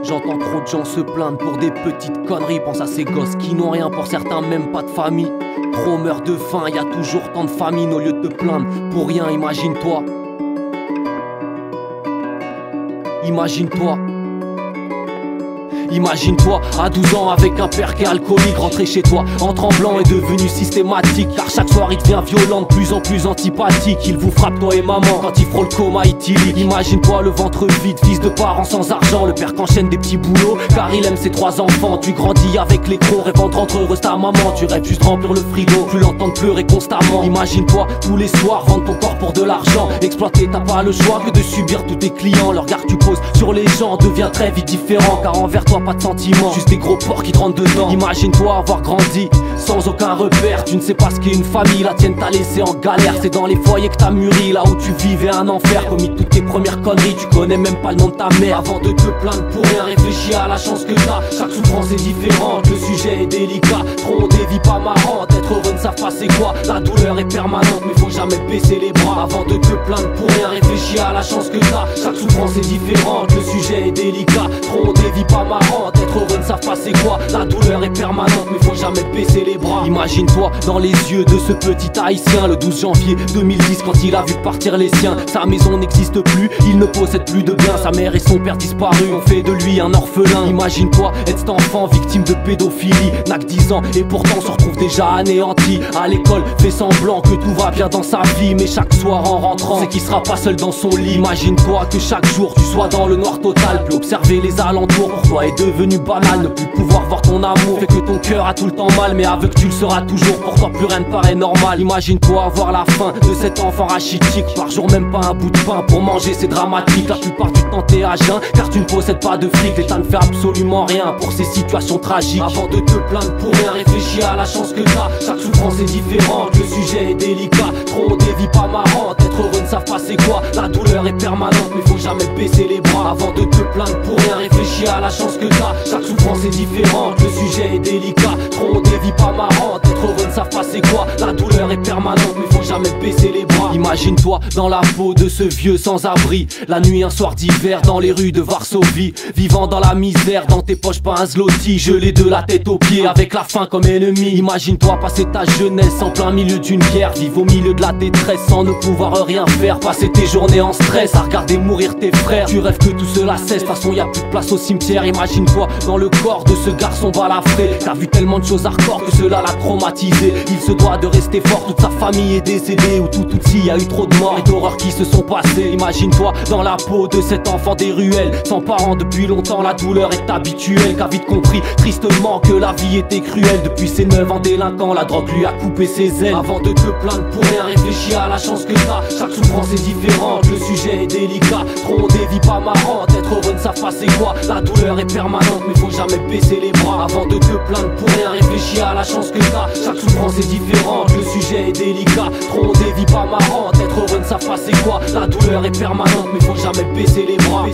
J'entends trop de gens se plaindre pour des petites conneries. Pense à ces gosses qui n'ont rien, pour certains même pas de famille. Trop meurent de faim, y a toujours tant de famine. Au lieu de te plaindre pour rien, imagine-toi. Imagine-toi. Imagine-toi, à 12 ans avec un père qui est alcoolique, rentrer chez toi en tremblant est devenu systématique. Car chaque soir il devient violent, de plus en plus antipathique. Il vous frappe toi et maman quand il frôle le coma éthylique. Imagine-toi le ventre vide, fils de parents sans argent. Le père qu'enchaîne des petits boulots car il aime ses 3 enfants. Tu grandis avec les crocs, rêvant de rendre heureuse ta maman. Tu rêves juste de remplir le frigo, plus l'entendre pleurer constamment. Imagine-toi tous les soirs vendre ton corps pour de l'argent. Exploiter, t'as pas le choix que de subir tous tes clients. Le regard que tu poses sur les gens devient très vite différent. Car envers toi pas de sentiments, juste des gros porcs qui te rentrent dedans. Imagine-toi avoir grandi sans aucun repère. Tu ne sais pas ce qu'est une famille, la tienne t'a laissé en galère. C'est dans les foyers que t'as mûri, là où tu vivais un enfer. Commis toutes tes premières conneries, tu connais même pas le nom de ta mère. Avant de te plaindre pour rien, réfléchis à la chance que t'as. Chaque souffrance est différente, le sujet est délicat. Trop des vies pas marrantes, être heureux ne savent pas c'est quoi. La douleur est permanente, mais faut jamais baisser les bras. Avant de te plaindre pour rien, réfléchis à la chance que t'as. Chaque souffrance est différente, le sujet est délicat. Trop des vies pas marrantes, être heureux ne savent pas c'est quoi. La douleur est permanente, mais faut jamais baisser les bras. Imagine-toi dans les yeux de ce petit haïtien le 12 janvier 2010 quand il a vu partir les siens. Sa maison n'existe plus, il ne possède plus de biens. Sa mère et son père disparus ont fait de lui un orphelin. Imagine-toi être cet enfant victime de pédophilie. N'a que 10 ans et pourtant se retrouve déjà anéanti. À l'école fait semblant que tout va bien dans sa vie, mais chaque soir en rentrant c'est qu'il sera pas seul dans son lit. Imagine-toi que chaque jour tu sois dans le noir total. Plus observer les alentours pour toi est devenu banal. Ne plus pouvoir voir ton amour fait que ton cœur a tout le temps mal, mais aveugle tu le seras toujours. Pour toi plus rien ne paraît normal. Imagine-toi avoir la faim de cet enfant rachitique. Par jour même pas un bout de pain pour manger, c'est dramatique. La plupart du temps t'es à jeun car tu ne possèdes pas de fric. L'État ne fait absolument rien pour ces situations tragiques. Avant de te plaindre pour rien, réfléchis à la chance que t'as. Chaque souffrance est différente, le sujet est délicat. Trop des vies pas marrantes, être heureux ne savent pas c'est quoi. La douleur est permanente, mais faut jamais baisser les bras. Avant de te plaindre pour rien, réfléchis à la chance que t'as. Chaque souffrance est différente, le sujet est délicat. Trop des vies pas marrantes, être heureux ne savent pas c'est quoi. La douleur est permanente, mais faut jamais baisser les bras. Imagine-toi dans la peau de ce vieux sans-abri. La nuit un soir d'hiver dans les rues de Varsovie. Vivant dans la misère, dans tes poches pas un zloty. Gelé de la tête aux pieds avec la faim comme ennemi. Imagine-toi passer ta jeunesse en plein milieu d'une guerre. Vivre au milieu de la détresse sans ne pouvoir rien faire. Passer tes journées en stress à regarder mourir tes frères. Tu rêves que tout cela cesse, de toute façon y a plus de place au cimetière. Imagine-toi dans le corps de ce garçon balafré. T'as vu tellement de choses hardcore que cela l'a traumatisé. Il se doit de rester fort, toute sa famille est décédée. Ou tout y a eu trop de morts et d'horreurs qui se sont passées. Imagine-toi dans la peau de cet enfant des ruelles. Sans parents depuis longtemps, la douleur est habituelle. Qu'a vite compris tristement que la vie était cruelle. Depuis ses 9 ans délinquant, la drogue lui a coupé ses ailes. Avant de te plaindre pour rien, réfléchis à la chance que t'as. Chaque souffrance est différente, le sujet est délicat. Trop des vies pas marrantes, être heureux ne savent pas c'est quoi. La douleur est permanente, mais faut jamais baisser les bras. Avant de te plaindre pour rien, réfléchis à la chance que t'as. Chaque souffrance est différente, le sujet est délicat. Trop des vies pas marrantes, être heureux ne savent pas c'est quoi. La douleur est permanente, mais faut jamais baisser les bras.